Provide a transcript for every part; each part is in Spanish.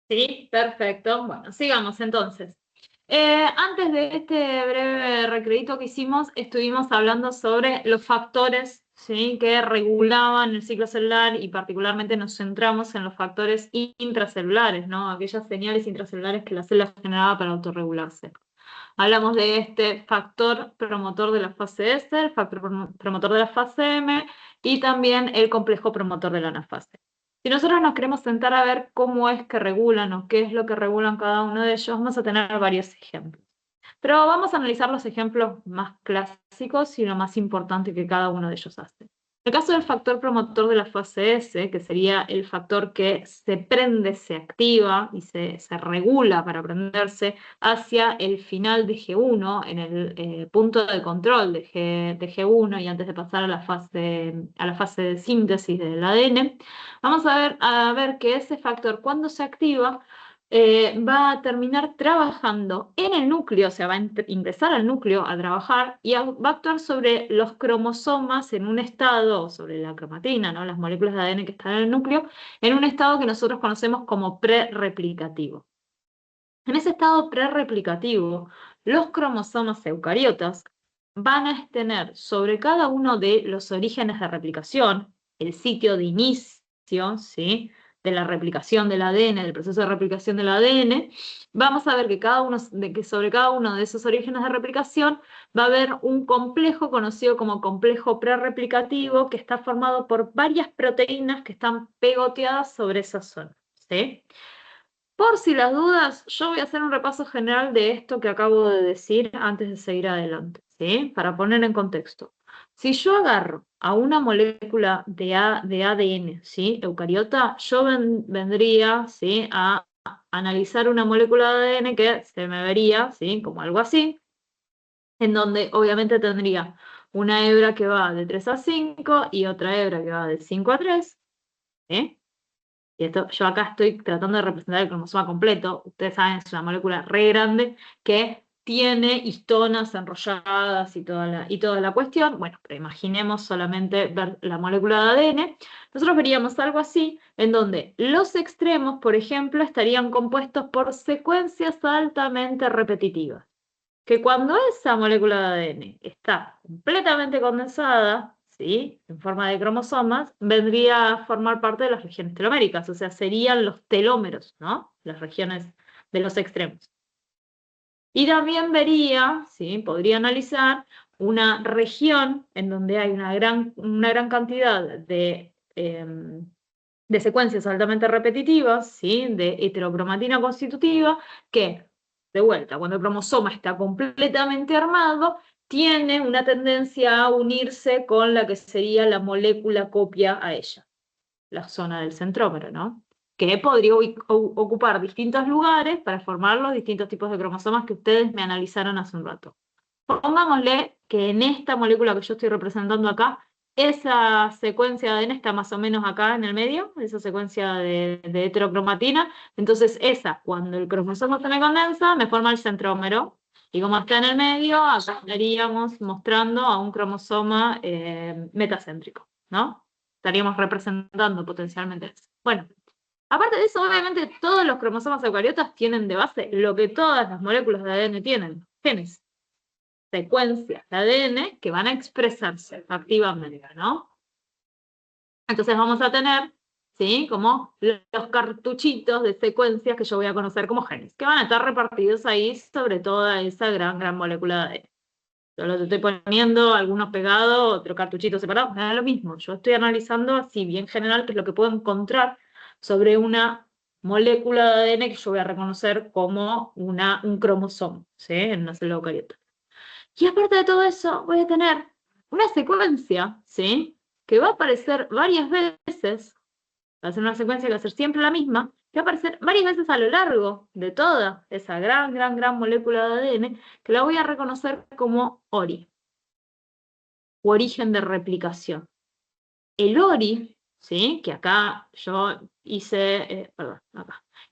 Sí, perfecto. Bueno, sigamos entonces. Antes de este breve recreito que hicimos, estuvimos hablando sobre los factores, ¿sí?, que regulaban el ciclo celular y particularmente nos centramos en los factores intracelulares, ¿no? Aquellas señales intracelulares que la célula generaba para autorregularse. Hablamos de este factor promotor de la fase S, el factor promotor de la fase M y también el complejo promotor de la anafase. Si nosotros nos queremos sentar a ver cómo es que regulan o qué es lo que regulan cada uno de ellos, vamos a tener varios ejemplos. Pero vamos a analizar los ejemplos más clásicos y lo más importante que cada uno de ellos hace. En el caso del factor promotor de la fase S, que sería el factor que se prende, se activa y se regula para prenderse hacia el final de G1, en el punto de control de G1 y antes de pasar a la fase de síntesis del ADN, vamos a ver que ese factor, cuando se activa, va a terminar trabajando en el núcleo, o sea, va a ingresar al núcleo a trabajar y va a actuar sobre los cromosomas en un estado, sobre la cromatina, ¿no?, las moléculas de ADN que están en el núcleo, en un estado que nosotros conocemos como prerreplicativo. En ese estado prerreplicativo, los cromosomas eucariotas van a tener sobre cada uno de los orígenes de replicación, el sitio de inicio, ¿sí?, de la replicación del ADN, del proceso de replicación del ADN, vamos a ver que sobre cada uno de esos orígenes de replicación va a haber un complejo conocido como complejo prerreplicativo que está formado por varias proteínas que están pegoteadas sobre esa zona, ¿sí? Por si las dudas, yo voy a hacer un repaso general de esto que acabo de decir antes de seguir adelante, ¿sí? Para poner en contexto. Si yo agarro a una molécula de ADN, ¿sí?, eucariota, yo vendría, ¿sí?, a analizar una molécula de ADN que se me vería, ¿sí?, como algo así, en donde obviamente tendría una hebra que va de 3 a 5 y otra hebra que va de 5 a 3, ¿sí? Y esto, yo acá estoy tratando de representar el cromosoma completo. Ustedes saben, es una molécula re grande que tiene histonas enrolladas y toda la cuestión. Bueno, pero imaginemos solamente ver la molécula de ADN. Nosotros veríamos algo así, en donde los extremos, por ejemplo, estarían compuestos por secuencias altamente repetitivas. Que cuando esa molécula de ADN está completamente condensada, ¿sí?, en forma de cromosomas, vendría a formar parte de las regiones teloméricas, o sea, serían los telómeros, ¿no?, las regiones de los extremos. Y también vería, ¿sí?, podría analizar una región en donde hay una gran cantidad de secuencias altamente repetitivas, ¿sí?, de heterocromatina constitutiva, que, de vuelta, cuando el cromosoma está completamente armado, tiene una tendencia a unirse con la que sería la molécula copia a ella, la zona del centrómero, ¿no?, que podría ocupar distintos lugares para formar los distintos tipos de cromosomas que ustedes me analizaron hace un rato. Pongámosle que en esta molécula que yo estoy representando acá, esa secuencia de ADN está más o menos acá en el medio, esa secuencia de heterocromatina. Entonces esa, cuando el cromosoma se me condensa, me forma el centrómero. Y como está en el medio, acá estaríamos mostrando a un cromosoma metacéntrico, ¿no? Estaríamos representando potencialmente eso. Bueno, aparte de eso, obviamente todos los cromosomas eucariotas tienen de base lo que todas las moléculas de ADN tienen, genes, secuencias de ADN que van a expresarse activamente, ¿no? Entonces vamos a tener, ¿sí?, como los cartuchitos de secuencias que yo voy a conocer como genes, que van a estar repartidos ahí sobre toda esa gran molécula de ADN. Yo los estoy poniendo, algunos pegados, otros cartuchitos separados, me da lo mismo. Yo estoy analizando así bien general qué es lo que puedo encontrar sobre una molécula de ADN que yo voy a reconocer como un cromosoma, ¿sí?, en una célula eucariota. Y aparte de todo eso, voy a tener una secuencia, ¿sí?, que va a aparecer varias veces, va a ser una secuencia que va a ser siempre la misma, que va a aparecer varias veces a lo largo de toda esa gran molécula de ADN, que la voy a reconocer como ORI, u origen de replicación. El ORI, ¿sí?, que acá yo hice,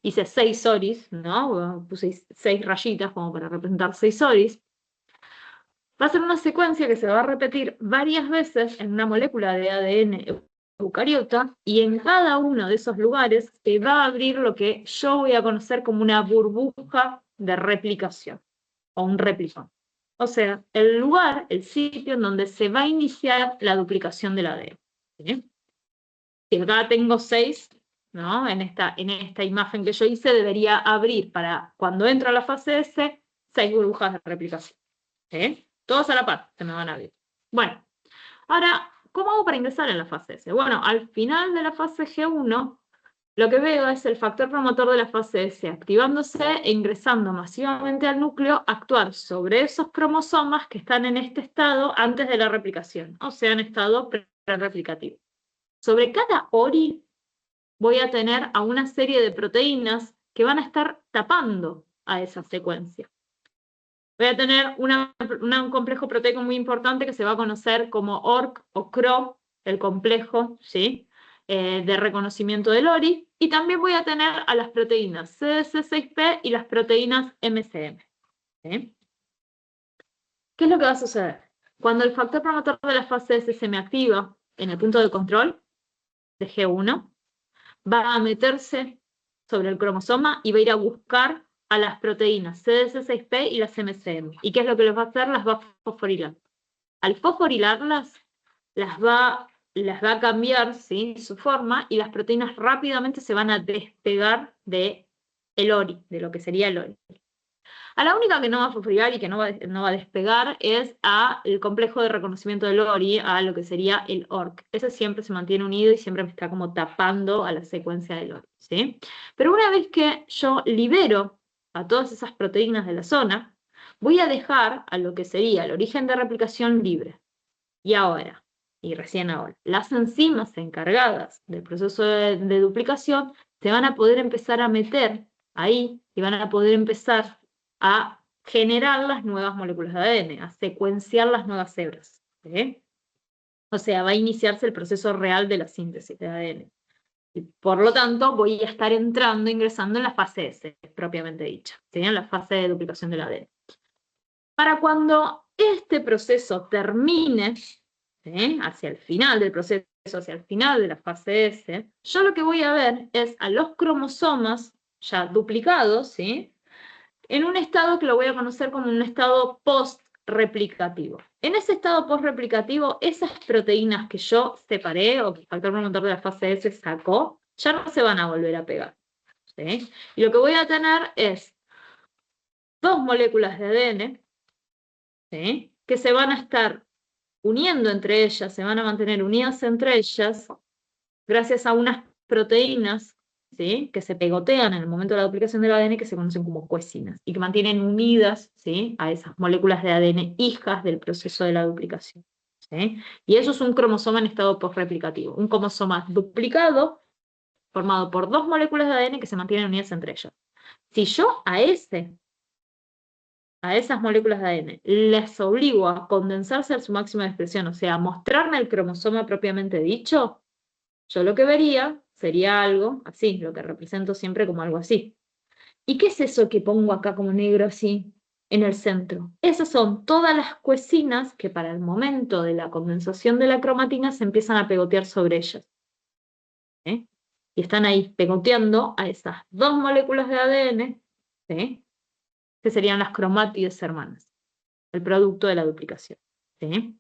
hice 6 ORIs, ¿no? Puse 6 rayitas como para representar 6 ORIs. Va a ser una secuencia que se va a repetir varias veces en una molécula de ADN eucariota, y en cada uno de esos lugares se va a abrir lo que yo voy a conocer como una burbuja de replicación, o un replicón. O sea, el lugar, el sitio en donde se va a iniciar la duplicación del ADN. ¿Sí? Si acá tengo 6, ¿no? En esta imagen que yo hice, debería abrir para cuando entro a la fase S, 6 burbujas de replicación. ¿Sí? Todos a la par se me van a abrir. Bueno, ahora, ¿cómo hago para ingresar en la fase S? Bueno, al final de la fase G1, lo que veo es el factor promotor de la fase S activándose e ingresando masivamente al núcleo a actuar sobre esos cromosomas que están en este estado antes de la replicación, o sea, en estado prereplicativo. Sobre cada ORI voy a tener a una serie de proteínas que van a estar tapando a esa secuencia. Voy a tener un complejo proteico muy importante que se va a conocer como ORC o CRO, el complejo, ¿sí? De reconocimiento del ORI, y también voy a tener a las proteínas CDC6P y las proteínas MCM. ¿Sí? ¿Qué es lo que va a suceder? Cuando el factor promotor de la fase S se me activa en el punto de control de G1, va a meterse sobre el cromosoma y va a ir a buscar a las proteínas CDC6P y las MCM. ¿Y qué es lo que les va a hacer? Las va a fosforilar. Al fosforilarlas, las va a cambiar, ¿sí?, su forma, y las proteínas rápidamente se van a despegar de el ORI, de lo que sería el ORI. A la única que no va a fosforilar y que no va a despegar es al complejo de reconocimiento del ORI, a lo que sería el ORC. Ese siempre se mantiene unido y siempre me está como tapando a la secuencia del ORI, ¿sí? Pero una vez que yo libero a todas esas proteínas de la zona, voy a dejar a lo que sería el origen de replicación libre. Y ahora, y recién ahora, las enzimas encargadas del proceso de duplicación se van a poder empezar a meter ahí y van a poder empezar a generar las nuevas moléculas de ADN, a secuenciar las nuevas hebras. ¿Sí? O sea, va a iniciarse el proceso real de la síntesis de ADN. Y por lo tanto, voy a estar ingresando en la fase S, propiamente dicha, ¿sí? En la fase de duplicación del ADN. Para cuando este proceso termine, ¿sí?, hacia el final del proceso, hacia el final de la fase S, yo lo que voy a ver es a los cromosomas ya duplicados, ¿sí?, en un estado que lo voy a conocer como un estado post-replicativo. En ese estado post-replicativo, esas proteínas que yo separé o que el factor promotor de la fase S sacó, ya no se van a volver a pegar. ¿Sí? Y lo que voy a tener es 2 moléculas de ADN, ¿sí?, que se van a estar uniendo entre ellas, se van a mantener unidas entre ellas, gracias a unas proteínas, ¿sí?, que se pegotean en el momento de la duplicación del ADN, que se conocen como coecinas, y que mantienen unidas, ¿sí?, a esas moléculas de ADN hijas del proceso de la duplicación. ¿Sí? Y eso es un cromosoma en estado postreplicativo, un cromosoma duplicado formado por 2 moléculas de ADN que se mantienen unidas entre ellas. Si yo a esas moléculas de ADN les obligo a condensarse a su máxima expresión, o sea, a mostrarme el cromosoma propiamente dicho, yo lo que vería sería algo así, lo que represento siempre como algo así. ¿Y qué es eso que pongo acá como negro así en el centro? Esas son todas las coecinas que para el momento de la condensación de la cromatina se empiezan a pegotear sobre ellas. ¿Sí? Y están ahí pegoteando a esas 2 moléculas de ADN, ¿sí?, que serían las cromátides hermanas, el producto de la duplicación. ¿Sí?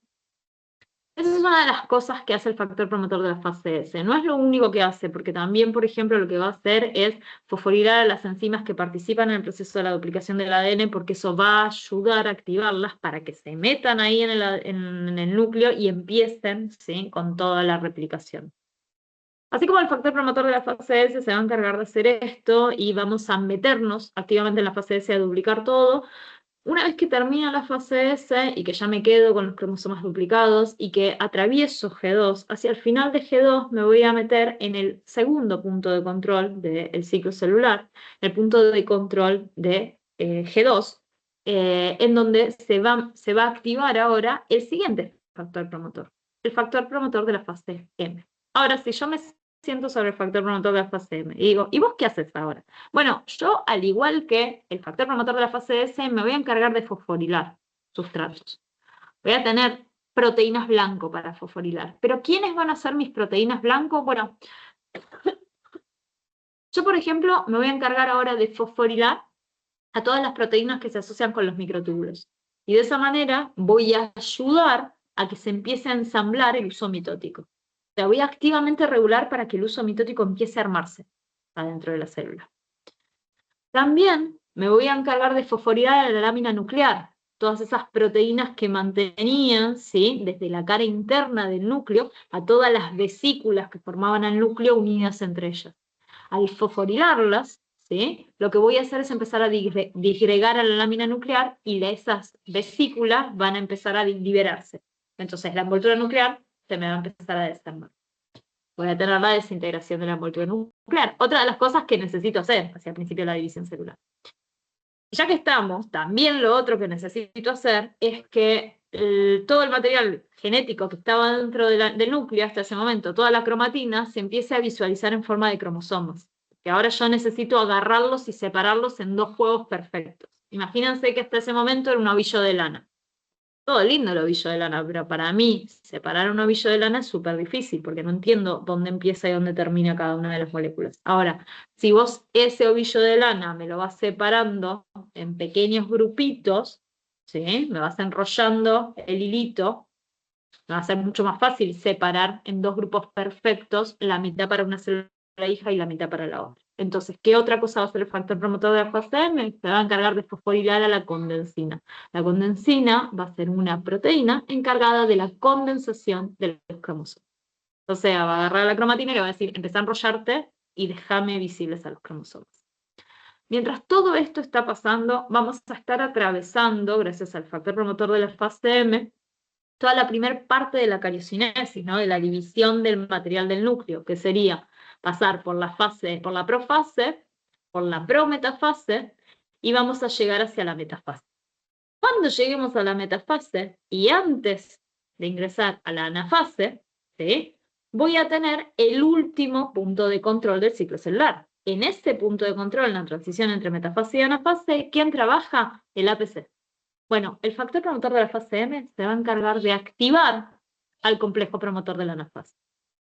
Esa es una de las cosas que hace el factor promotor de la fase S. No es lo único que hace, porque también, por ejemplo, lo que va a hacer es fosforilar a las enzimas que participan en el proceso de la duplicación del ADN, porque eso va a ayudar a activarlas para que se metan ahí en el núcleo y empiecen, ¿sí?, con toda la replicación. Así como el factor promotor de la fase S se va a encargar de hacer esto y vamos a meternos activamente en la fase S a duplicar todo, una vez que termina la fase S y que ya me quedo con los cromosomas duplicados y que atravieso G2, hacia el final de G2 me voy a meter en el segundo punto de control del ciclo celular, el punto de control de G2, en donde se va a activar ahora el siguiente factor promotor, el factor promotor de la fase M. Ahora, si yo me siento sobre el factor promotor de la fase M y digo, ¿y vos qué haces ahora? Bueno, yo, al igual que el factor promotor de la fase S, me voy a encargar de fosforilar sustratos. Voy a tener proteínas blanco para fosforilar. Pero ¿quiénes van a ser mis proteínas blanco? Bueno, yo, por ejemplo, me voy a encargar ahora de fosforilar a todas las proteínas que se asocian con los microtúbulos. Y de esa manera voy a ayudar a que se empiece a ensamblar el uso mitótico. O sea, voy a activamente regular para que el uso mitótico empiece a armarse adentro de la célula. También me voy a encargar de fosforilar a la lámina nuclear, todas esas proteínas que mantenían, ¿sí?, desde la cara interna del núcleo a todas las vesículas que formaban el núcleo unidas entre ellas. Al fosforilarlas, ¿sí?, lo que voy a hacer es empezar a disgregar a la lámina nuclear y esas vesículas van a empezar a liberarse. Entonces la envoltura nuclear se me va a empezar a desarmar. Voy a tener la desintegración de la envoltura nuclear. Otra de las cosas que necesito hacer hacia el principio de la división celular. Ya que estamos, también lo otro que necesito hacer es que todo el material genético que estaba dentro del núcleo hasta ese momento, toda la cromatina, se empiece a visualizar en forma de cromosomas. Que ahora yo necesito agarrarlos y separarlos en dos juegos perfectos. Imagínense que hasta ese momento era un ovillo de lana. Todo lindo el ovillo de lana, pero para mí separar un ovillo de lana es súper difícil, porque no entiendo dónde empieza y dónde termina cada una de las moléculas. Ahora, si vos ese ovillo de lana me lo vas separando en pequeños grupitos, ¿sí?, me vas enrollando el hilito, me va a ser mucho más fácil separar en dos grupos perfectos, la mitad para una célula hija y la mitad para la otra. Entonces, ¿qué otra cosa va a hacer el factor promotor de la fase M? Se va a encargar de fosforilar a la condensina. La condensina va a ser una proteína encargada de la condensación de los cromosomas. O sea, va a agarrar la cromatina y le va a decir, empezá a enrollarte y déjame visibles a los cromosomas. Mientras todo esto está pasando, vamos a estar atravesando, gracias al factor promotor de la fase M, toda la primera parte de la cariocinesis, ¿no?, de la división del material del núcleo, que sería pasar por la profase, por la prometafase, y vamos a llegar hacia la metafase. Cuando lleguemos a la metafase, y antes de ingresar a la anafase, ¿sí?, voy a tener el último punto de control del ciclo celular. En este punto de control, en la transición entre metafase y anafase, ¿quién trabaja? El APC. Bueno, el factor promotor de la fase M se va a encargar de activar al complejo promotor de la anafase.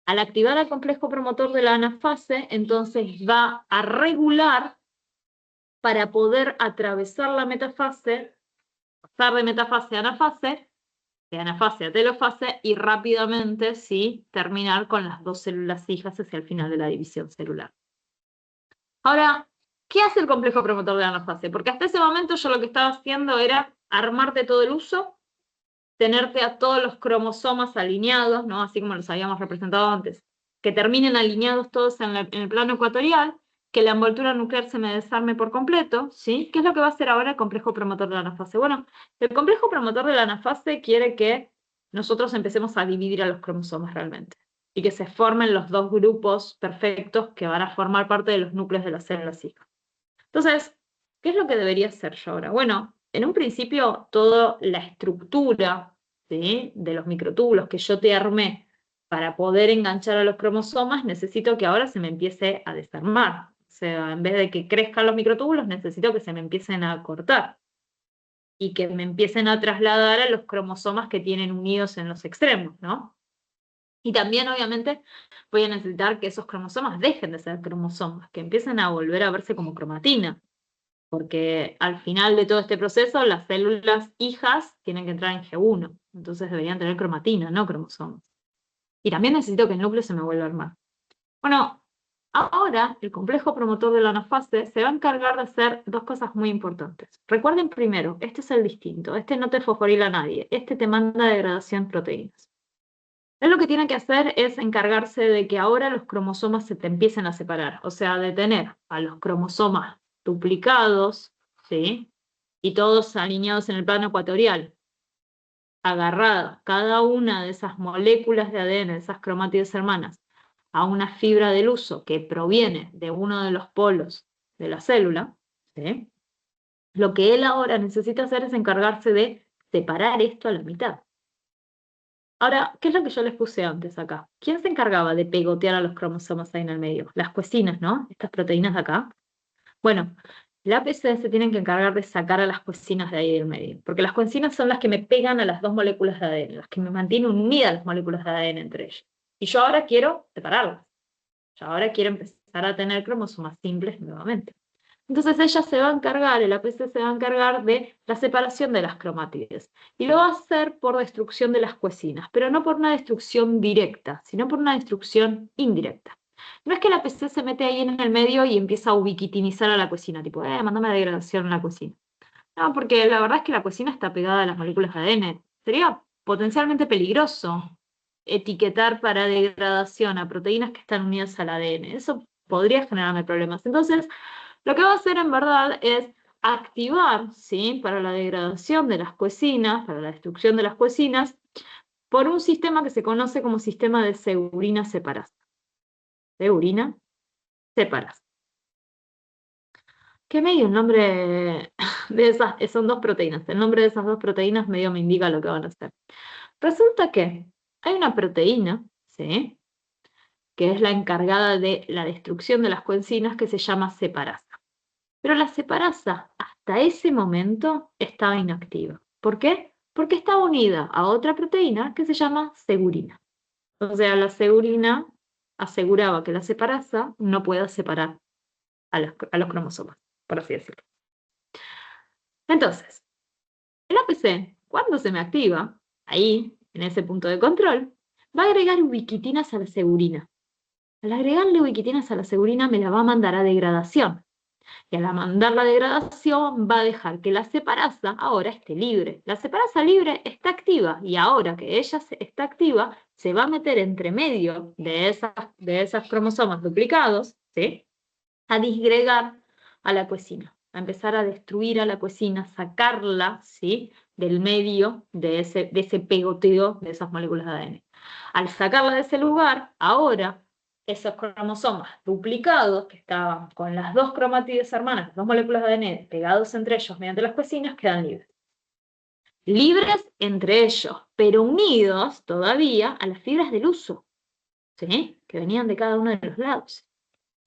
Al activar al complejo promotor de la anafase, entonces va a regular para poder atravesar la metafase, pasar de metafase a anafase, de anafase a telofase, y rápidamente, sí, terminar con las dos células hijas hacia el final de la división celular. Ahora, ¿qué hace el complejo promotor de la anafase? Porque hasta ese momento yo lo que estaba haciendo era armarte todo el uso, tenerte a todos los cromosomas alineados, ¿no?, así como los habíamos representado antes, que terminen alineados todos en el plano ecuatorial, que la envoltura nuclear se me desarme por completo, ¿sí? ¿Qué es lo que va a hacer ahora el complejo promotor de la anafase? Bueno, el complejo promotor de la anafase quiere que nosotros empecemos a dividir a los cromosomas realmente, y que se formen los dos grupos perfectos que van a formar parte de los núcleos de las células hijas. Entonces, ¿qué es lo que debería hacer yo ahora? Bueno, en un principio, toda la estructura, ¿sí?, de los microtúbulos que yo te armé para poder enganchar a los cromosomas, necesito que ahora se me empiece a desarmar. O sea, en vez de que crezcan los microtúbulos, necesito que se me empiecen a cortar y que me empiecen a trasladar a los cromosomas que tienen unidos en los extremos, ¿no? Y también, obviamente, voy a necesitar que esos cromosomas dejen de ser cromosomas, que empiecen a volver a verse como cromatina. Porque al final de todo este proceso, las células hijas tienen que entrar en G1, entonces deberían tener cromatina, no cromosomas. Y también necesito que el núcleo se me vuelva a armar. Bueno, ahora el complejo promotor de la anafase se va a encargar de hacer dos cosas muy importantes. Recuerden primero, este es el distinto, este no te fosforila a nadie, este te manda degradación de proteínas. Él lo que tiene que hacer es encargarse de que ahora los cromosomas se te empiecen a separar, o sea, de tener a los cromosomas duplicados, ¿sí?, y todos alineados en el plano ecuatorial, agarradas cada una de esas moléculas de ADN, de esas cromátides hermanas, a una fibra del uso que proviene de uno de los polos de la célula, ¿sí? Lo que él ahora necesita hacer es encargarse de separar esto a la mitad. Ahora, ¿qué es lo que yo les puse antes acá? ¿Quién se encargaba de pegotear a los cromosomas ahí en el medio? Las cuecinas, ¿no? Estas proteínas de acá. Bueno, El APC se tiene que encargar de sacar a las coenzinas de ahí del medio, porque las coenzinas son las que me pegan a las dos moléculas de ADN, las que me mantienen unidas las moléculas de ADN entre ellas. Y yo ahora quiero separarlas. Yo ahora quiero empezar a tener cromosomas simples nuevamente. Entonces ella se va a encargar, el APC se va a encargar de la separación de las cromátides. Y lo va a hacer por destrucción de las coenzinas, pero no por una destrucción directa, sino por una destrucción indirecta. No es que el APC se mete ahí en el medio y empieza a ubiquitinizar a la coenzina, tipo, mándame la degradación a la coenzina. No, porque la verdad es que la coenzina está pegada a las moléculas de ADN. Sería potencialmente peligroso etiquetar para degradación a proteínas que están unidas al ADN. Eso podría generarme problemas. Entonces, lo que va a hacer en verdad es activar, ¿sí?, para la degradación de las coenzinas, para la destrucción de las coenzinas, por un sistema que se conoce como sistema de Segurina separasa. Segurina separasa. ¿Qué medio el nombre de esas? Son dos proteínas. El nombre de esas dos proteínas medio me indica lo que van a hacer. Resulta que hay una proteína, ¿sí?, que es la encargada de la destrucción de las coenzinas, que se llama separasa. Pero la separasa hasta ese momento estaba inactiva. ¿Por qué? Porque estaba unida a otra proteína que se llama segurina. O sea, la segurina aseguraba que la separasa no pueda separar a los cromosomas, por así decirlo. Entonces, el APC, cuando se me activa, ahí, en ese punto de control, va a agregar ubiquitinas a la segurina. Al agregarle ubiquitinas a la segurina me la va a mandar a degradación. Y al mandar la degradación va a dejar que la separasa ahora esté libre. La separasa libre está activa y ahora que ella está activa, se va a meter entre medio de esas cromosomas duplicados, ¿sí?, a disgregar a la coenzina, a empezar a destruir a la coenzina, sacarla, ¿sí?, del medio de ese pegoteo de esas moléculas de ADN. Al sacarla de ese lugar, ahora esos cromosomas duplicados que estaban con las dos cromátides hermanas, las dos moléculas de ADN pegados entre ellos mediante las coenzinas, quedan libres. Libres entre ellos, pero unidos todavía a las fibras del uso, ¿sí?, que venían de cada uno de los lados.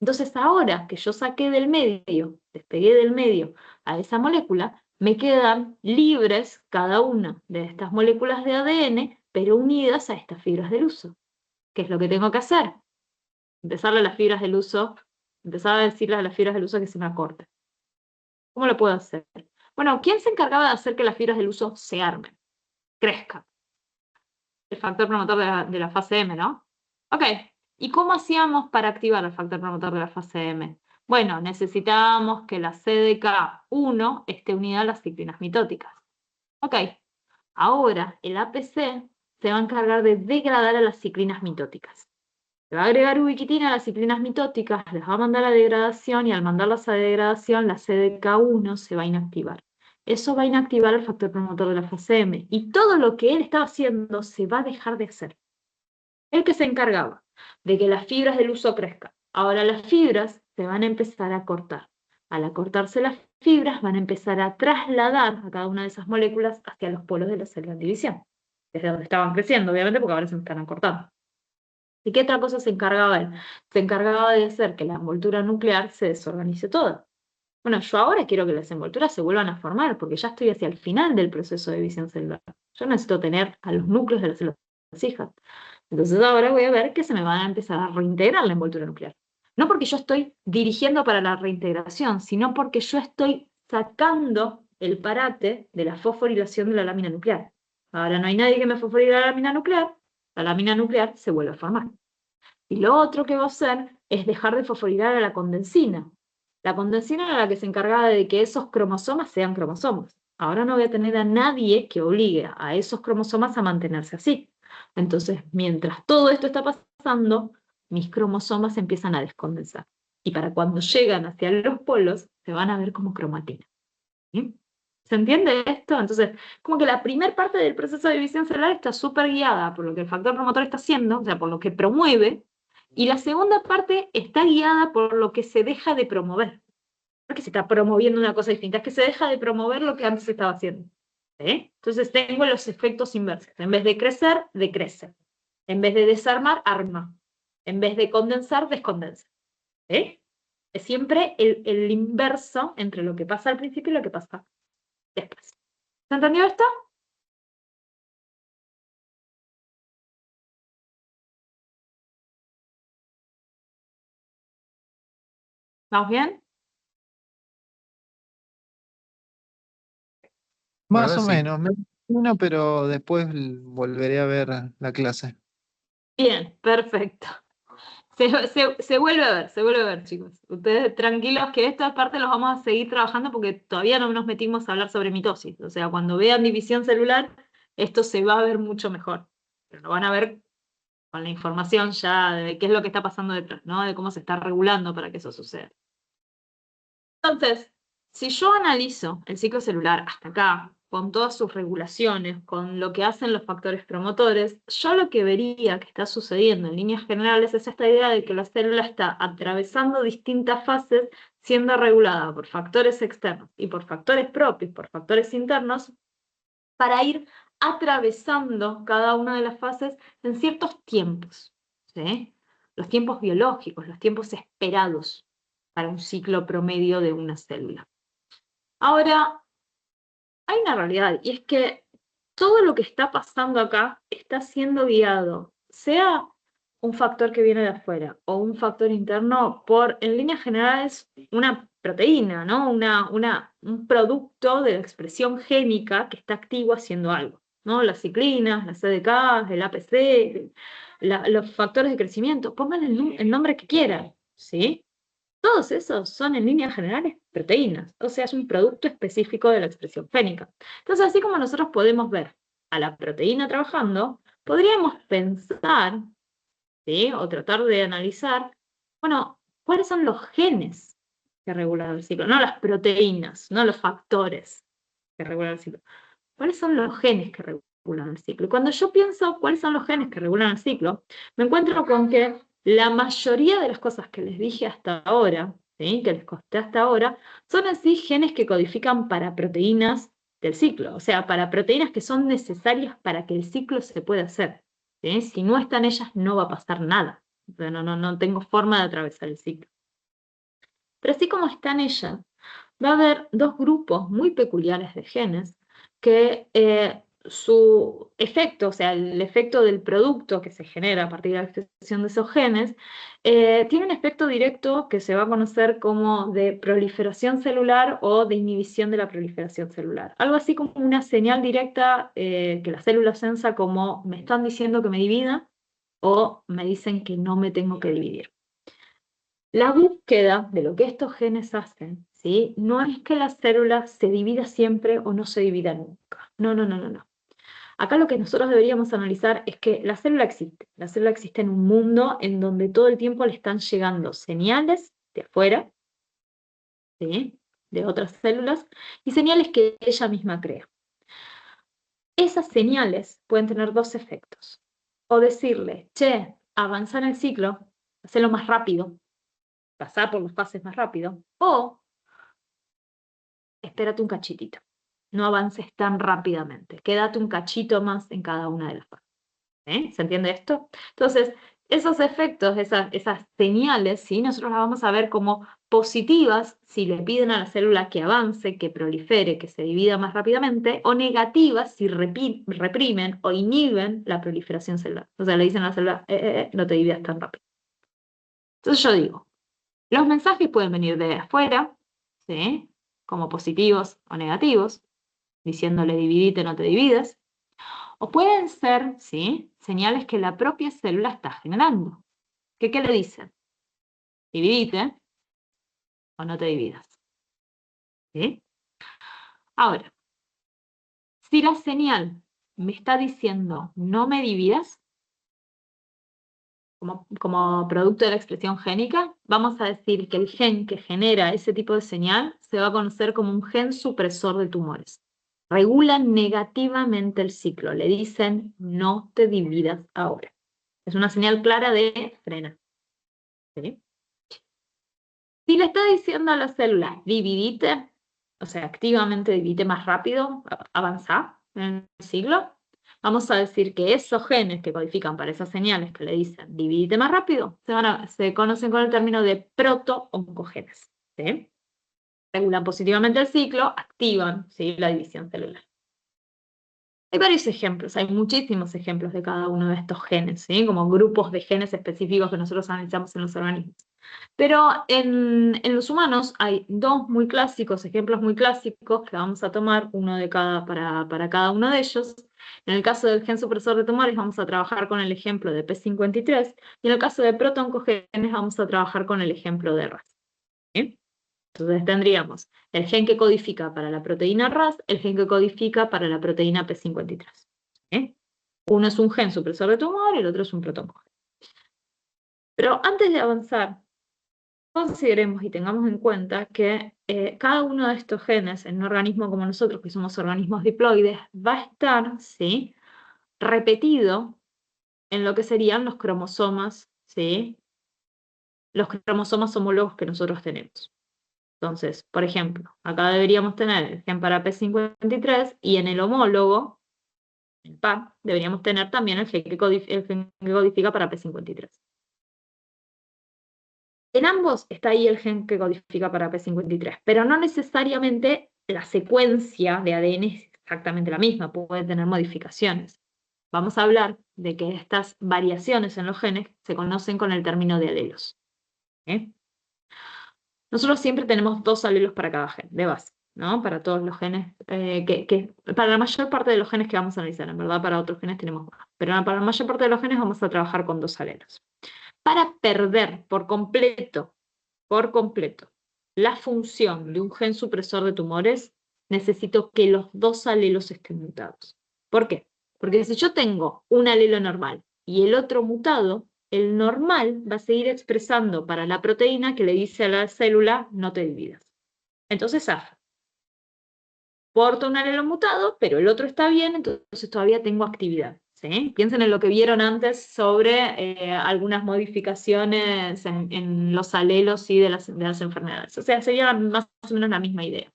Entonces ahora que yo saqué del medio, despegué del medio a esa molécula, me quedan libres cada una de estas moléculas de ADN, pero unidas a estas fibras del uso. ¿Qué es lo que tengo que hacer? Empezar a decirle a las fibras del uso que se me acorten. ¿Cómo lo puedo hacer? Bueno, ¿quién se encargaba de hacer que las fibras del uso se armen, crezcan? El factor promotor de la fase M, ¿no? Ok, ¿y cómo hacíamos para activar el factor promotor de la fase M? Bueno, necesitábamos que la CDK1 esté unida a las ciclinas mitóticas. Ok, ahora el APC se va a encargar de degradar a las ciclinas mitóticas. Le va a agregar ubiquitina a las ciclinas mitóticas, les va a mandar a degradación y al mandarlas a degradación la CDK1 se va a inactivar. Eso va a inactivar el factor promotor de la fase M y todo lo que él estaba haciendo se va a dejar de hacer. El que se encargaba de que las fibras del uso crezcan. Ahora las fibras se van a empezar a cortar. Al acortarse las fibras van a empezar a trasladar a cada una de esas moléculas hacia los polos de la célula en división. Desde donde estaban creciendo, obviamente, porque ahora se están acortando. ¿Y qué otra cosa se encargaba él? Se encargaba de hacer que la envoltura nuclear se desorganice toda. Bueno, yo ahora quiero que las envolturas se vuelvan a formar, porque ya estoy hacia el final del proceso de división celular. Yo necesito tener a los núcleos de las células hijas. Entonces ahora voy a ver que se me van a empezar a reintegrar la envoltura nuclear. No porque yo estoy dirigiendo para la reintegración, sino porque yo estoy sacando el parate de la fosforilación de la lámina nuclear. Ahora no hay nadie que me fosforile la lámina nuclear se vuelve a formar. Y lo otro que va a hacer es dejar de fosforilar a la condensina. La condensina era la que se encargaba de que esos cromosomas sean cromosomas. Ahora no voy a tener a nadie que obligue a esos cromosomas a mantenerse así. Entonces, mientras todo esto está pasando, mis cromosomas empiezan a descondensar. Y para cuando llegan hacia los polos, se van a ver como cromatina. ¿Sí? ¿Se entiende esto? Entonces, como que la primera parte del proceso de división celular está súper guiada por lo que el factor promotor está haciendo, o sea, por lo que promueve, y la segunda parte está guiada por lo que se deja de promover. No es que se está promoviendo una cosa distinta, es que se deja de promover lo que antes se estaba haciendo. ¿Sí? Entonces tengo los efectos inversos. En vez de crecer, decrece. En vez de desarmar, arma. En vez de condensar, descondensa. ¿Sí? Es siempre el inverso entre lo que pasa al principio y lo que pasa después. ¿Se entendió esto? ¿Vamos bien? Por Más ahora o sí. menos, me imagino, pero después volveré a ver la clase. Bien, perfecto. Se vuelve a ver, se vuelve a ver, chicos. Ustedes tranquilos que esta parte los vamos a seguir trabajando porque todavía no nos metimos a hablar sobre mitosis. O sea, cuando vean división celular, esto se va a ver mucho mejor. Pero lo van a ver con la información ya de qué es lo que está pasando detrás, ¿no? De cómo se está regulando para que eso suceda. Entonces, si yo analizo el ciclo celular hasta acá, con todas sus regulaciones, con lo que hacen los factores promotores, yo lo que vería que está sucediendo en líneas generales es esta idea de que la célula está atravesando distintas fases, siendo regulada por factores externos y por factores propios, por factores internos, para ir atravesando cada una de las fases en ciertos tiempos, ¿sí? Los tiempos biológicos, los tiempos esperados para un ciclo promedio de una célula. Ahora, hay una realidad, y es que todo lo que está pasando acá está siendo guiado, sea un factor que viene de afuera o un factor interno, por, en líneas generales, una proteína, ¿no? Un producto de la expresión génica que está activo haciendo algo, ¿no? Las ciclinas, las CDK, el APC, los factores de crecimiento, pongan el nombre que quieran, ¿sí? Todos esos son en líneas generales proteínas, o sea, es un producto específico de la expresión génica. Entonces, así como nosotros podemos ver a la proteína trabajando, podríamos pensar, ¿sí? O tratar de analizar, bueno, ¿cuáles son los genes que regulan el ciclo? No las proteínas, no los factores que regulan el ciclo. ¿Cuáles son los genes que regulan el ciclo? Y cuando yo pienso cuáles son los genes que regulan el ciclo, me encuentro con que la mayoría de las cosas que les dije hasta ahora, ¿sí? Que les conté hasta ahora, son así genes que codifican para proteínas del ciclo, o sea, para proteínas que son necesarias para que el ciclo se pueda hacer, ¿sí? Si no están ellas, no va a pasar nada. No tengo forma de atravesar el ciclo. Pero así como están ellas, va a haber dos grupos muy peculiares de genes que su efecto, o sea, el efecto del producto que se genera a partir de la expresión de esos genes, tiene un efecto directo que se va a conocer como de proliferación celular o de inhibición de la proliferación celular. Algo así como una señal directa que la célula sensa como me están diciendo que me divida o me dicen que no me tengo que dividir. La búsqueda de lo que estos genes hacen, ¿sí? No es que la célula se divida siempre o no se divida nunca. No. Acá lo que nosotros deberíamos analizar es que la célula existe. La célula existe en un mundo en donde todo el tiempo le están llegando señales de afuera, ¿sí? De otras células, y señales que ella misma crea. Esas señales pueden tener dos efectos. O decirle, che, avanzar en el ciclo, hacerlo más rápido, pasar por las fases más rápido, o espérate un cachitito, no avances tan rápidamente, quédate un cachito más en cada una de las fases. ¿Se entiende esto? Entonces, esos efectos, esas señales, ¿sí? Nosotros las vamos a ver como positivas si le piden a la célula que avance, que prolifere, que se divida más rápidamente, o negativas si reprimen o inhiben la proliferación celular. O sea, le dicen a la célula, no te dividas tan rápido. Entonces yo digo, los mensajes pueden venir de afuera, ¿sí? Como positivos o negativos, diciéndole dividite, no te divides, o pueden ser, ¿sí? Señales que la propia célula está generando. ¿Qué le dicen? Dividite o no te dividas. ¿Sí? Ahora, si la señal me está diciendo no me dividas, como producto de la expresión génica, vamos a decir que el gen que genera ese tipo de señal se va a conocer como un gen supresor de tumores. Regulan negativamente el ciclo, le dicen no te dividas ahora. Es una señal clara de frena. ¿Sí? Si le está diciendo a la célula dividite, o sea, activamente dividite más rápido, avanza en el ciclo, vamos a decir que esos genes que codifican para esas señales que le dicen dividite más rápido, se conocen con el término de proto-oncogenes. ¿Sí? Regulan positivamente el ciclo, activan, ¿sí?, la división celular. Hay varios ejemplos, hay muchísimos ejemplos de cada uno de estos genes, ¿sí?, como grupos de genes específicos que nosotros analizamos en los organismos. Pero en los humanos hay dos muy clásicos, ejemplos muy clásicos, que vamos a tomar uno de cada para cada uno de ellos. En el caso del gen supresor de tumores vamos a trabajar con el ejemplo de P53, y en el caso de proto-oncogenes vamos a trabajar con el ejemplo de RAS. ¿Sí? Entonces tendríamos el gen que codifica para la proteína RAS, el gen que codifica para la proteína P53. ¿Sí? Uno es un gen supresor de tumor y el otro es un proto-oncogene. Pero antes de avanzar, consideremos y tengamos en cuenta que cada uno de estos genes en un organismo como nosotros, que somos organismos diploides, va a estar, ¿sí?, repetido en lo que serían los cromosomas, ¿sí?, los cromosomas homólogos que nosotros tenemos. Entonces, por ejemplo, acá deberíamos tener el gen para P53 y en el homólogo, el par, deberíamos tener también el gen que codifica para P53. En ambos está ahí el gen que codifica para P53, pero no necesariamente la secuencia de ADN es exactamente la misma, puede tener modificaciones. Vamos a hablar de que estas variaciones en los genes se conocen con el término de alelos. ¿Eh? Nosotros siempre tenemos 2 alelos para cada gen, de base, ¿no? Para todos los genes, para la mayor parte de los genes que vamos a analizar, en verdad para otros genes tenemos más, pero para la mayor parte de los genes vamos a trabajar con 2 alelos. Para perder por completo, la función de un gen supresor de tumores, necesito que los 2 alelos estén mutados. ¿Por qué? Porque si yo tengo un alelo normal y el otro mutado, el normal va a seguir expresando para la proteína que le dice a la célula, no te dividas. Entonces, porta un alelo mutado, pero el otro está bien, entonces todavía tengo actividad. ¿Sí? Piensen en lo que vieron antes sobre algunas modificaciones en los alelos, ¿sí?, de las enfermedades. O sea, sería más o menos la misma idea.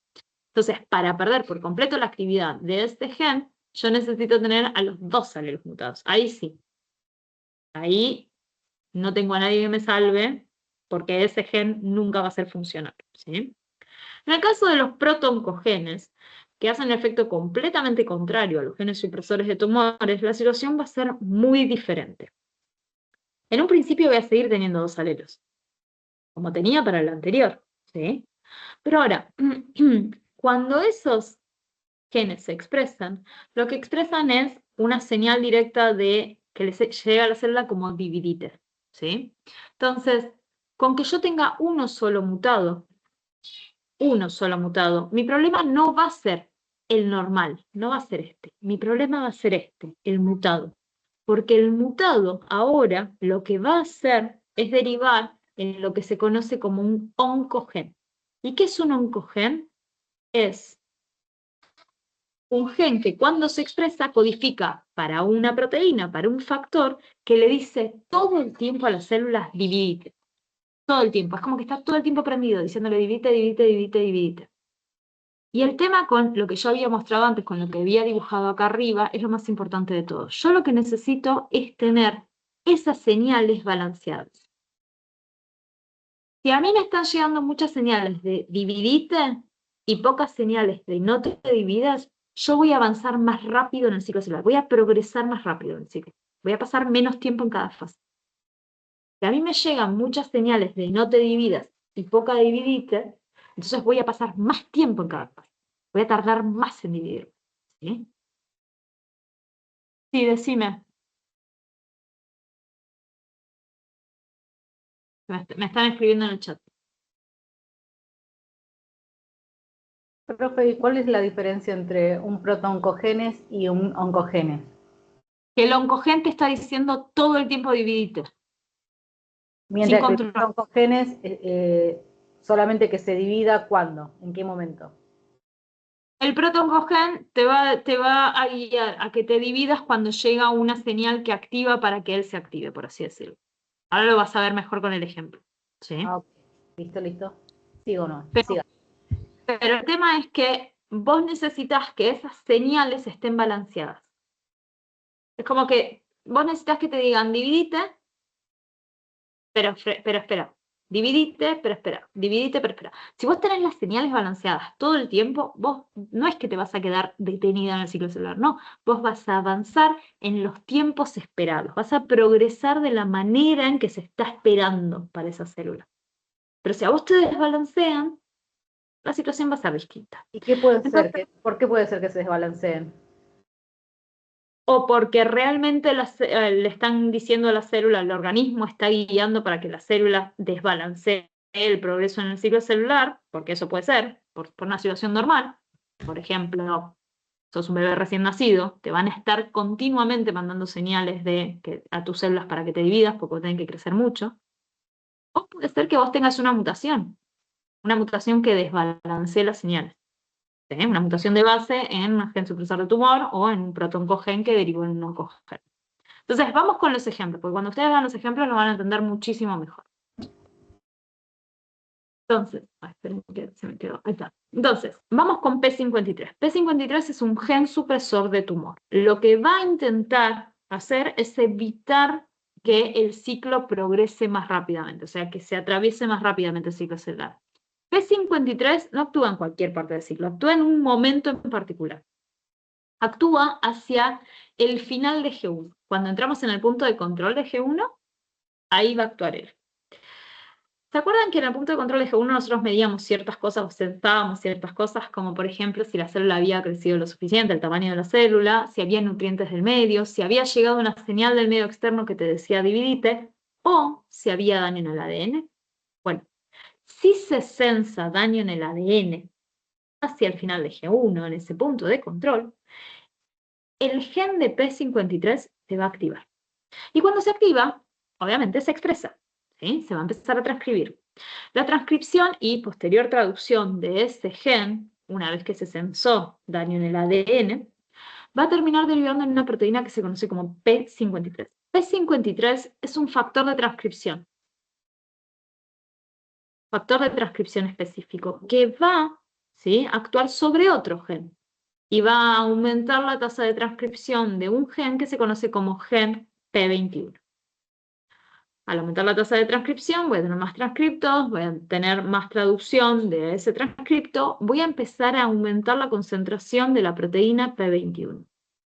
Entonces, para perder por completo la actividad de este gen, yo necesito tener a los 2 alelos mutados. Ahí sí. Ahí no tengo a nadie que me salve, porque ese gen nunca va a ser funcional. ¿Sí? En el caso de los proto-oncogenes, que hacen un efecto completamente contrario a los genes supresores de tumores, la situación va a ser muy diferente. En un principio voy a seguir teniendo 2 alelos, como tenía para el anterior, ¿sí? Pero ahora, cuando esos genes se expresan, lo que expresan es una señal directa de que les llega a la célula como dividite, ¿sí? Entonces, con que yo tenga uno solo mutado, mi problema no va a ser el normal, no va a ser este. Mi problema va a ser este, el mutado. Porque el mutado ahora lo que va a hacer es derivar en lo que se conoce como un oncogen. ¿Y qué es un oncogen? Es un gen que cuando se expresa codifica para una proteína, para un factor, que le dice todo el tiempo a las células dividite. Todo el tiempo. Es como que está todo el tiempo prendido, diciéndole dividite, dividite, dividite, dividite. Y el tema con lo que yo había mostrado antes, con lo que había dibujado acá arriba, es lo más importante de todo. Yo lo que necesito es tener esas señales balanceadas. Si a mí me están llegando muchas señales de dividite y pocas señales de no te dividas, yo voy a avanzar más rápido en el ciclo celular, voy a progresar más rápido en el ciclo, voy a pasar menos tiempo en cada fase. Si a mí me llegan muchas señales de no te dividas y poca dividite, entonces voy a pasar más tiempo en cada fase, voy a tardar más en dividir. ¿Sí? Sí, decime. Me están escribiendo en el chat. Profe, ¿y cuál es la diferencia entre un proto-oncogenes y un oncogenes? Que el oncogen te está diciendo todo el tiempo dividite. Mientras Sin que control. el oncogenes solamente que se divida, ¿cuándo? ¿En qué momento? El proto-oncogen te va a guiar a que te dividas cuando llega una señal que activa para que él se active, por así decirlo. Ahora lo vas a ver mejor con el ejemplo. ¿Sí? Ah, ok. Listo, listo. ¿Sigo o no? Pero, Siga. pero el tema es que vos necesitas que esas señales estén balanceadas. Es como que vos necesitas que te digan dividite, pero espera. Dividite, pero espera. Dividite, pero espera. Si vos tenés las señales balanceadas todo el tiempo, vos no es que te vas a quedar detenida en el ciclo celular, no. Vos vas a avanzar en los tiempos esperados. Vas a progresar de la manera en que se está esperando para esa célula. Pero si a vos te desbalancean, la situación va a ser distinta. ¿Y qué puede ser? Entonces, ¿Por qué puede ser que se desbalanceen? o porque realmente le están diciendo a la célula, el organismo está guiando para que la célula desbalancee el progreso en el ciclo celular, porque eso puede ser por una situación normal. Por ejemplo, sos un bebé recién nacido, te van a estar continuamente mandando señales a tus células para que te dividas, porque tienen que crecer mucho. O puede ser que vos tengas una mutación que desbalancee las señales. ¿Sí? Una mutación de base en un gen supresor de tumor o en un protoncogen que derivó en un oncogen. Entonces, vamos con los ejemplos, porque cuando ustedes vean los ejemplos lo van a entender muchísimo mejor. Entonces, esperen que se me quedó. Ahí está. Entonces, vamos con P53. P53 es un gen supresor de tumor. Lo que va a intentar hacer es evitar que el ciclo progrese más rápidamente, o sea, que se atraviese más rápidamente el ciclo celular. P53 no actúa en cualquier parte del ciclo, actúa en un momento en particular. Actúa hacia el final de G1. Cuando entramos en el punto de control de G1, ahí va a actuar él. ¿Se acuerdan que en el punto de control de G1 nosotros medíamos ciertas cosas, observábamos ciertas cosas, como por ejemplo si la célula había crecido lo suficiente, el tamaño de la célula, si había nutrientes del medio, si había llegado una señal del medio externo que te decía dividite, o si había daño en el ADN? Bueno, si se sensa daño en el ADN hacia el final de G1, en ese punto de control, el gen de P53 se va a activar. Y cuando se activa, obviamente se expresa, ¿sí? Se va a empezar a transcribir. La transcripción y posterior traducción de ese gen, una vez que se sensó daño en el ADN, va a terminar derivando en una proteína que se conoce como P53. P53 es un factor de transcripción específico, que va, ¿sí?, a actuar sobre otro gen y va a aumentar la tasa de transcripción de un gen que se conoce como gen P21. Al aumentar la tasa de transcripción, voy a tener más transcriptos, voy a tener más traducción de ese transcripto, voy a empezar a aumentar la concentración de la proteína P21.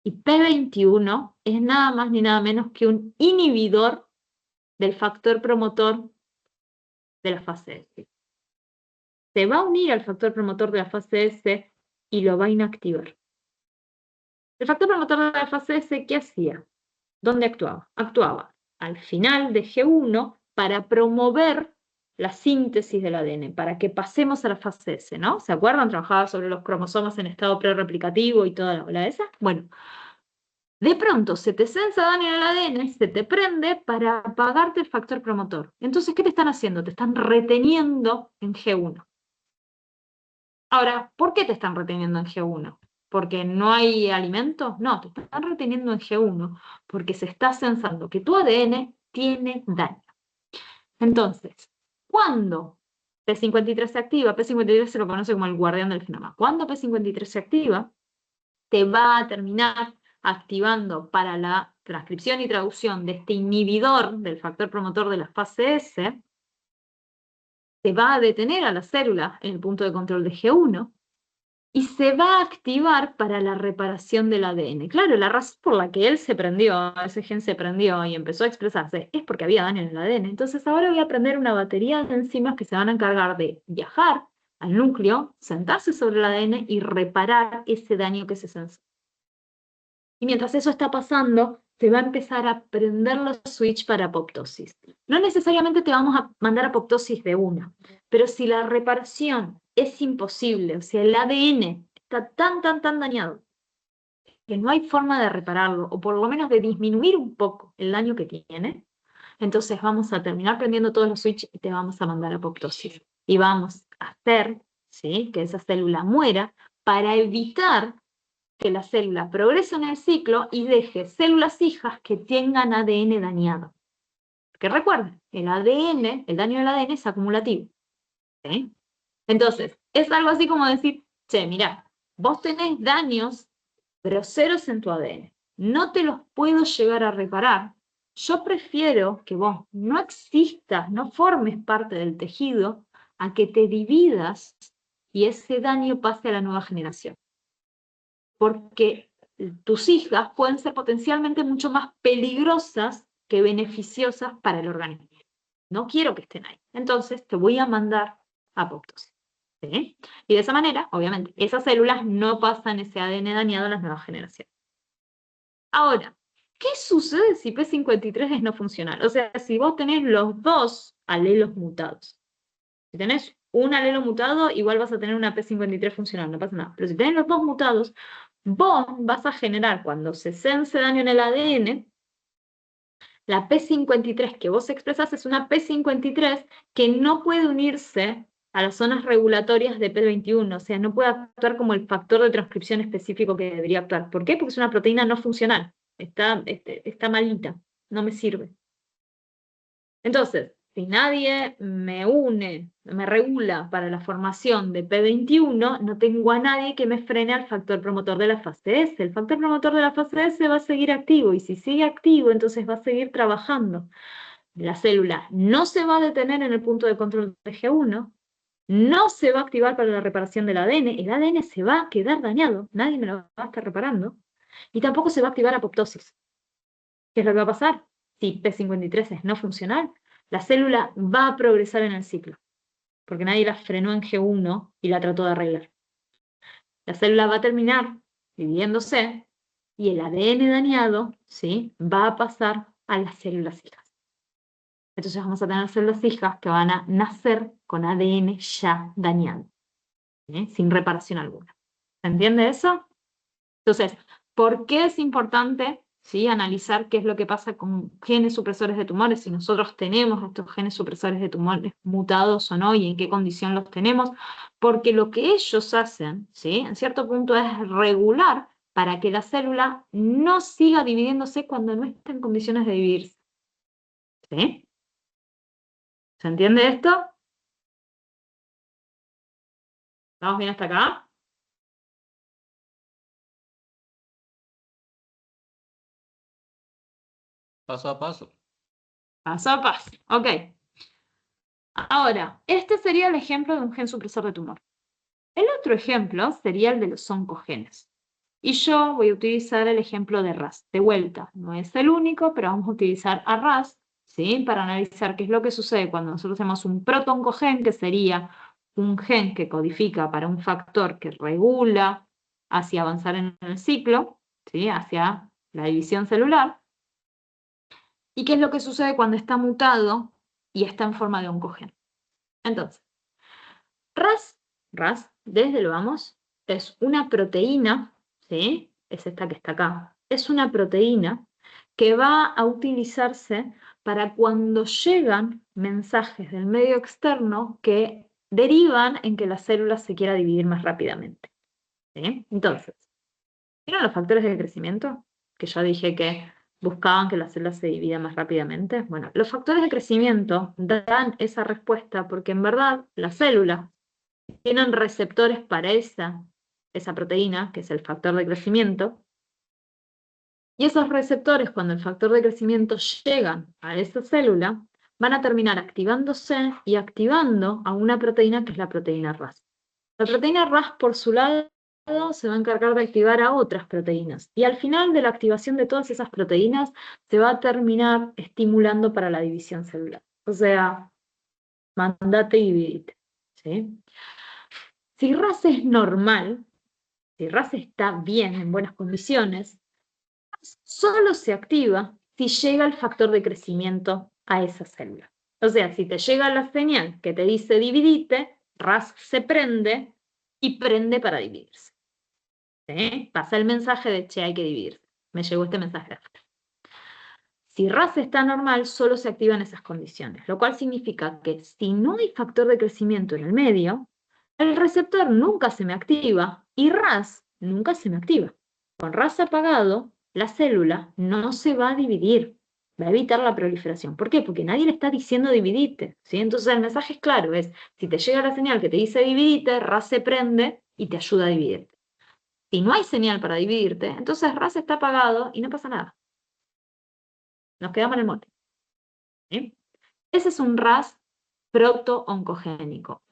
Y P21 es nada más ni nada menos que un inhibidor del factor promotor de la fase S. Se va a unir al factor promotor de la fase S y lo va a inactivar. El factor promotor de la fase S, ¿qué hacía? ¿Dónde actuaba? Actuaba al final de G1 para promover la síntesis del ADN, para que pasemos a la fase S, ¿no? ¿Se acuerdan? Trabajaba sobre los cromosomas en estado prereplicativo y toda la bola esa. Bueno, de pronto se te sensa daño en el ADN, se te prende para apagarte el factor promotor. Entonces, ¿qué te están haciendo? Te están reteniendo en G1. Ahora, ¿por qué te están reteniendo en G1? ¿Porque no hay alimento? No, te están reteniendo en G1 porque se está sensando que tu ADN tiene daño. Entonces, ¿cuándo P53 se activa? P53 se lo conoce como el guardián del genoma. Cuando P53 se activa, te va a terminar activando para la transcripción y traducción de este inhibidor del factor promotor de la fase S, se va a detener a la célula en el punto de control de G1, y se va a activar para la reparación del ADN. Claro, la razón por la que él se prendió, ese gen se prendió y empezó a expresarse, es porque había daño en el ADN. Entonces ahora voy a prender una batería de enzimas que se van a encargar de viajar al núcleo, sentarse sobre el ADN y reparar ese daño que se sensó. Y mientras eso está pasando, se va a empezar a prender los switch para apoptosis. No necesariamente te vamos a mandar apoptosis de una, pero si la reparación es imposible, o sea, el ADN está tan dañado que no hay forma de repararlo, o por lo menos de disminuir un poco el daño que tiene, entonces vamos a terminar prendiendo todos los switches y te vamos a mandar apoptosis. Y vamos a hacer, ¿sí?, que esa célula muera para evitar que la célula progrese en el ciclo y deje células hijas que tengan ADN dañado. Porque recuerden, el ADN, el daño del ADN es acumulativo. ¿Sí? Entonces, es algo así como decir, che, mirá, vos tenés daños groseros en tu ADN. no te los puedo llegar a reparar, yo prefiero que vos no existas, no formes parte del tejido, a que te dividas y ese daño pase a la nueva generación. Porque tus hijas pueden ser potencialmente mucho más peligrosas que beneficiosas para el organismo. No quiero que estén ahí. Entonces te voy a mandar a apoptosis. ¿Sí? Y de esa manera, obviamente, esas células no pasan ese ADN dañado a las nuevas generaciones. Ahora, ¿qué sucede si P53 es no funcional? O sea, si vos tenés los dos alelos mutados. Si tenés un alelo mutado, igual vas a tener una P53 funcional, no pasa nada. Pero si tenés los dos mutados, vos vas a generar, cuando se sense daño en el ADN, la P53 que vos expresás es una P53 que no puede unirse a las zonas regulatorias de P21, o sea, no puede actuar como el factor de transcripción específico que debería actuar. ¿Por qué? Porque es una proteína no funcional, está malita, no me sirve. Entonces, si nadie me une, me regula para la formación de P21, no tengo a nadie que me frene al factor promotor de la fase S. El factor promotor de la fase S va a seguir activo, y si sigue activo, entonces va a seguir trabajando. La célula no se va a detener en el punto de control de G1, no se va a activar para la reparación del ADN, el ADN se va a quedar dañado, nadie me lo va a estar reparando, y tampoco se va a activar apoptosis. ¿Qué es lo que va a pasar? Si P53 es no funcional, la célula va a progresar en el ciclo, porque nadie la frenó en G1 y la trató de arreglar. La célula va a terminar dividiéndose y el ADN dañado, ¿sí?, va a pasar a las células hijas. Entonces vamos a tener células hijas que van a nacer con ADN ya dañado, ¿sí?, sin reparación alguna. ¿Se entiende eso? Entonces, ¿por qué es importante, ¿sí?, analizar qué es lo que pasa con genes supresores de tumores, si nosotros tenemos estos genes supresores de tumores mutados o no, y en qué condición los tenemos? Porque lo que ellos hacen, ¿sí?, en cierto punto es regular para que la célula no siga dividiéndose cuando no está en condiciones de dividirse. ¿Sí? ¿Se entiende esto? ¿Estamos bien hasta acá? Paso a paso. Paso a paso. Ok. Ahora, este sería el ejemplo de un gen supresor de tumor. El otro ejemplo sería el de los oncogenes. Y yo voy a utilizar el ejemplo de RAS. De vuelta, no es el único, pero vamos a utilizar a RAS, ¿sí?, para analizar qué es lo que sucede cuando nosotros tenemos un protooncogen, que sería un gen que codifica para un factor que regula hacia avanzar en el ciclo, ¿sí?, hacia la división celular. ¿Y qué es lo que sucede cuando está mutado y está en forma de oncogen? Entonces, RAS, desde lo vamos, es una proteína, ¿sí?, es esta que está acá, es una proteína que va a utilizarse para cuando llegan mensajes del medio externo que derivan en que la célula se quiera dividir más rápidamente, ¿sí? Entonces, ¿vieron los factores de crecimiento? Que yo dije que buscaban que la célula se divida más rápidamente. Bueno, los factores de crecimiento dan esa respuesta porque en verdad la célula tienen receptores para esa proteína, que es el factor de crecimiento, y esos receptores, cuando el factor de crecimiento llegan a esa célula, van a terminar activándose y activando a una proteína que es la proteína RAS. La proteína RAS, por su lado, se va a encargar de activar a otras proteínas, y al final de la activación de todas esas proteínas, se va a terminar estimulando para la división celular. O sea, mandate y dividite, ¿sí? Si RAS es normal, si RAS está bien, en buenas condiciones, solo se activa si llega el factor de crecimiento a esa célula. O sea, si te llega la señal que te dice dividite, RAS se prende y prende para dividirse. ¿Sí? Pasa el mensaje de, che, hay que dividirse. Me llegó este mensaje. Si RAS está normal, solo se activa en esas condiciones, lo cual significa que si no hay factor de crecimiento en el medio, el receptor nunca se me activa y RAS nunca se me activa. Con RAS apagado, la célula no se va a dividir, va a evitar la proliferación. ¿Por qué? Porque nadie le está diciendo dividite, ¿sí? Entonces el mensaje es claro, es, si te llega la señal que te dice dividite, RAS se prende y te ayuda a dividirte. Si no hay señal para dividirte, entonces RAS está apagado y no pasa nada. Nos quedamos en el monte. ¿Sí? Ese es un RAS proto-oncogénico,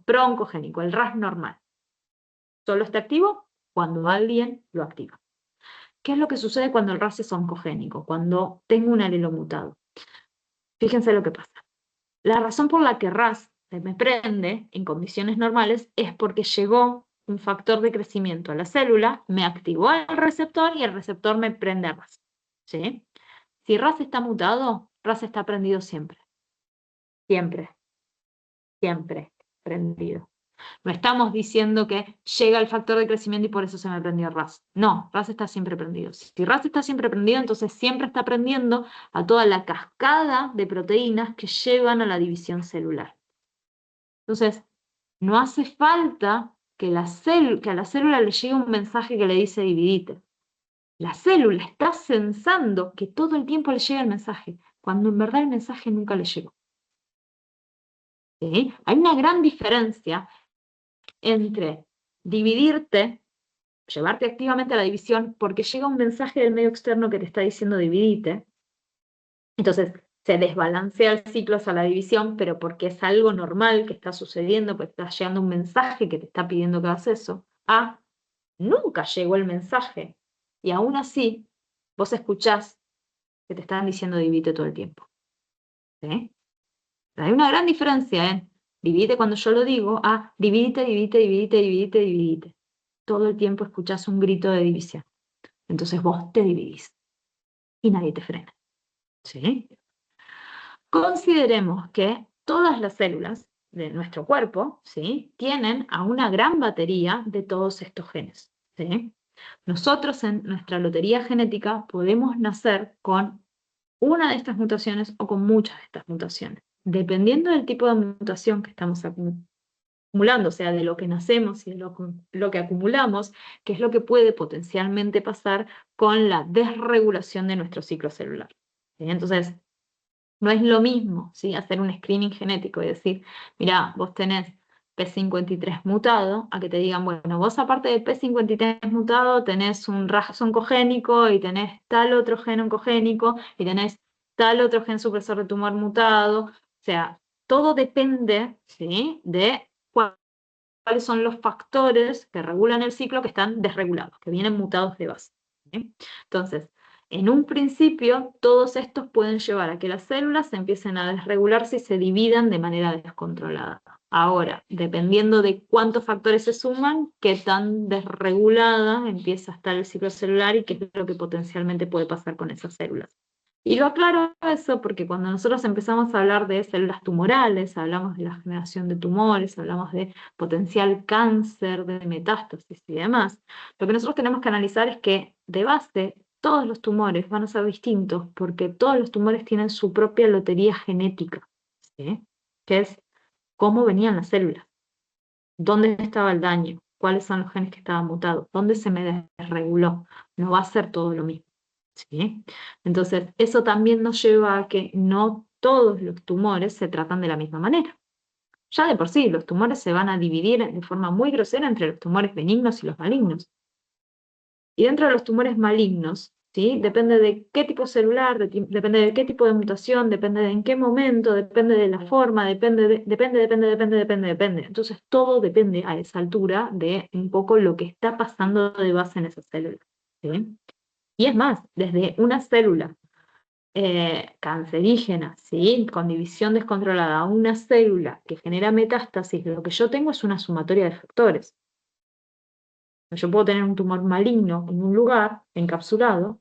pro-oncogénico, el RAS normal. Solo está activo cuando alguien lo activa. ¿Qué es lo que sucede cuando el RAS es oncogénico? Cuando tengo un alelo mutado. Fíjense lo que pasa. La razón por la que RAS me prende en condiciones normales es porque llegó un factor de crecimiento a la célula, me activó el receptor y el receptor me prende a RAS. ¿Sí? Si RAS está mutado, RAS está prendido siempre. Siempre. Siempre prendido. No estamos diciendo que llega el factor de crecimiento y por eso se me prendió RAS. No, RAS está siempre prendido. Si RAS está siempre prendido, entonces siempre está prendiendo a toda la cascada de proteínas que llevan a la división celular. Entonces, no hace falta que a la célula le llegue un mensaje que le dice dividite. La célula está sensando que todo el tiempo le llega el mensaje, cuando en verdad el mensaje nunca le llegó. ¿Sí? Hay una gran diferencia entre dividirte, llevarte activamente a la división, porque llega un mensaje del medio externo que te está diciendo dividite. Entonces, se desbalancea el ciclo hacia la división, pero porque es algo normal que está sucediendo, porque está llegando un mensaje que te está pidiendo que hagas eso. Nunca llegó el mensaje. Y aún así, vos escuchás que te están diciendo divide todo el tiempo. ¿Sí? Hay una gran diferencia en divide cuando yo lo digo, dividite, dividite, dividite, dividite, dividite. Todo el tiempo escuchás un grito de división. Entonces vos te dividís. Y nadie te frena. ¿Sí? Consideremos que todas las células de nuestro cuerpo, ¿sí?, tienen a una gran batería de todos estos genes. ¿Sí? Nosotros en nuestra lotería genética podemos nacer con una de estas mutaciones o con muchas de estas mutaciones. Dependiendo del tipo de mutación que estamos acumulando, o sea, de lo que nacemos y de lo que acumulamos, que es lo que puede potencialmente pasar con la desregulación de nuestro ciclo celular. ¿Sí? Entonces, no es lo mismo, ¿sí?, hacer un screening genético y decir, mira, vos tenés P53 mutado, a que te digan, bueno, vos aparte del P53 mutado tenés un RAS oncogénico y tenés tal otro gen oncogénico y tenés tal otro gen supresor de tumor mutado. O sea, todo depende, ¿sí?, de cuáles son los factores que regulan el ciclo que están desregulados, que vienen mutados de base. ¿Sí? Entonces, en un principio, todos estos pueden llevar a que las células se empiecen a desregularse y se dividan de manera descontrolada. Ahora, dependiendo de cuántos factores se suman, qué tan desregulada empieza a estar el ciclo celular y qué es lo que potencialmente puede pasar con esas células. Y lo aclaro eso porque cuando nosotros empezamos a hablar de células tumorales, hablamos de la generación de tumores, hablamos de potencial cáncer, de metástasis y demás, lo que nosotros tenemos que analizar es que de base todos los tumores van a ser distintos porque todos los tumores tienen su propia lotería genética, ¿sí?, que es cómo venían las células, dónde estaba el daño, cuáles son los genes que estaban mutados, dónde se me desreguló. No va a ser todo lo mismo. ¿Sí? Entonces, eso también nos lleva a que no todos los tumores se tratan de la misma manera. Ya de por sí, los tumores se van a dividir de forma muy grosera entre los tumores benignos y los malignos. Y dentro de los tumores malignos, ¿sí?, depende de qué tipo celular, depende de qué tipo de mutación, depende de en qué momento, depende de la forma, depende. Entonces, todo depende a esa altura de un poco lo que está pasando de base en esa célula. ¿Sí? Y es más, desde una célula cancerígena, ¿sí?, con división descontrolada, a una célula que genera metástasis, lo que yo tengo es una sumatoria de factores. Yo puedo tener un tumor maligno en un lugar encapsulado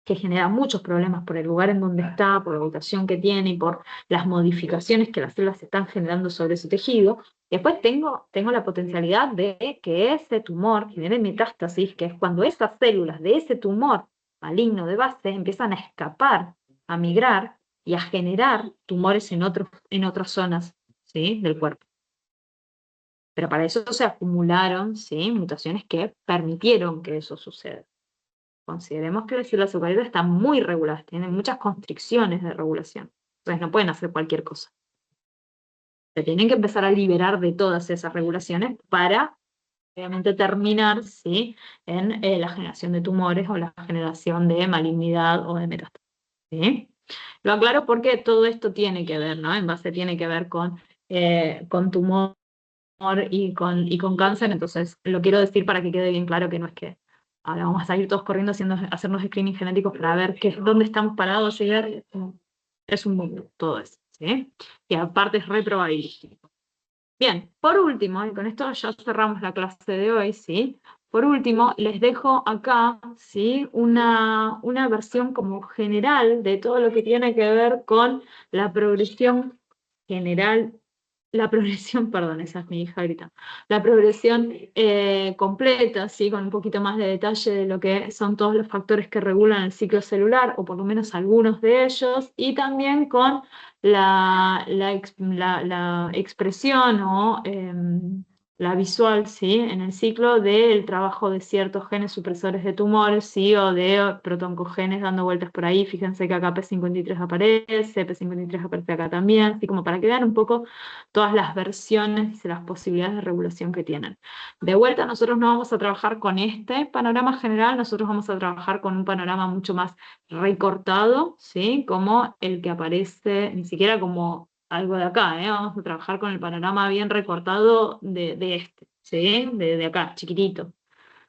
que genera muchos problemas por el lugar en donde está, por la ubicación que tiene y por las modificaciones que las células están generando sobre su tejido. Después tengo la potencialidad de que ese tumor genere metástasis, que es cuando esas células de ese tumor maligno de base empiezan a escapar, a migrar y a generar tumores en otras zonas, ¿sí?, del cuerpo. Pero para eso se acumularon, ¿sí?, mutaciones que permitieron que eso suceda. Consideremos que las células eucariotas están muy reguladas, tienen muchas constricciones de regulación. Entonces no pueden hacer cualquier cosa. Se tienen que empezar a liberar de todas esas regulaciones para obviamente terminar, ¿sí?, en la generación de tumores o la generación de malignidad o de metástasis, ¿sí? Lo aclaro porque todo esto tiene que ver, ¿no? En base tiene que ver con tumor y con cáncer, entonces lo quiero decir para que quede bien claro que no es que ahora vamos a salir todos corriendo hacernos screening genéticos para ver dónde estamos parados y ver, es un mundo todo eso, ¿sí? Y aparte es reprobabilístico. Bien, por último, y con esto ya cerramos la clase de hoy, ¿sí? Por último, les dejo acá, ¿sí?, una versión como general de todo lo que tiene que ver con la progresión general, perdón, esa es mi hija gritando, la progresión completa, ¿sí?, con un poquito más de detalle de lo que son todos los factores que regulan el ciclo celular, o por lo menos algunos de ellos, y también con la expresión o la visual, ¿sí?, en el ciclo del trabajo de ciertos genes supresores de tumores, ¿sí?, o de protoncogenes dando vueltas por ahí. Fíjense que acá P53 aparece, P53 aparece acá también, así como para que vean un poco todas las versiones y las posibilidades de regulación que tienen. De vuelta, nosotros no vamos a trabajar con este panorama general, nosotros vamos a trabajar con un panorama mucho más recortado, ¿sí?, como el que aparece, ni siquiera como algo de acá, ¿eh? Vamos a trabajar con el panorama bien recortado de este, ¿sí?, de acá, chiquitito,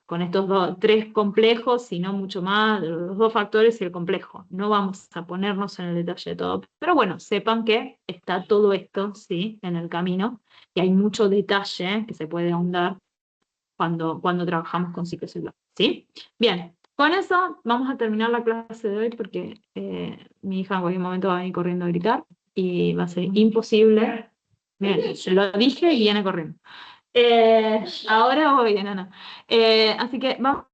con estos tres complejos y no mucho más, los dos factores y el complejo. No vamos a ponernos en el detalle de todo, pero bueno, sepan que está todo esto, ¿sí?, en el camino, y hay mucho detalle que se puede ahondar cuando trabajamos con ciclo celular, ¿sí? Bien, con eso vamos a terminar la clase de hoy porque mi hija en cualquier momento va a venir corriendo a gritar y va a ser imposible. Miren, se lo dije y viene corriendo. Ahora voy, enana. Así que vamos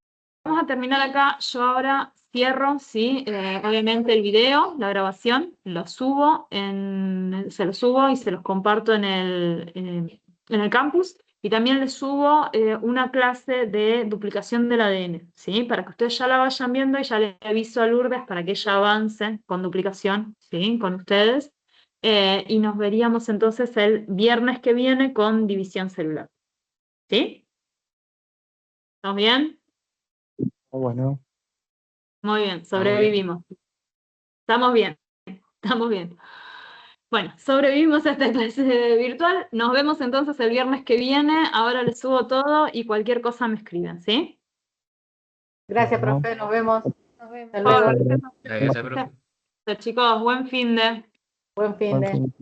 a terminar acá. Yo ahora cierro, ¿sí? Obviamente el video, la grabación, se lo subo y se los comparto en el campus. Y también les subo una clase de duplicación del ADN, ¿sí?, para que ustedes ya la vayan viendo y ya le aviso a Lourdes para que ella avance con duplicación, ¿sí?, con ustedes. Y nos veríamos entonces el viernes que viene con división celular. ¿Sí? ¿Estamos bien? Bueno, Muy bien, sobrevivimos. Estamos bien, estamos bien. Bueno, sobrevivimos a esta clase virtual. Nos vemos entonces el viernes que viene. Ahora les subo todo y cualquier cosa me escriben, ¿sí? Gracias, bueno. profe, nos vemos. Nos vemos. Hasta luego. Bueno, Gracias, profe. Chicos, buen fin de. Buen fin buen de. fin.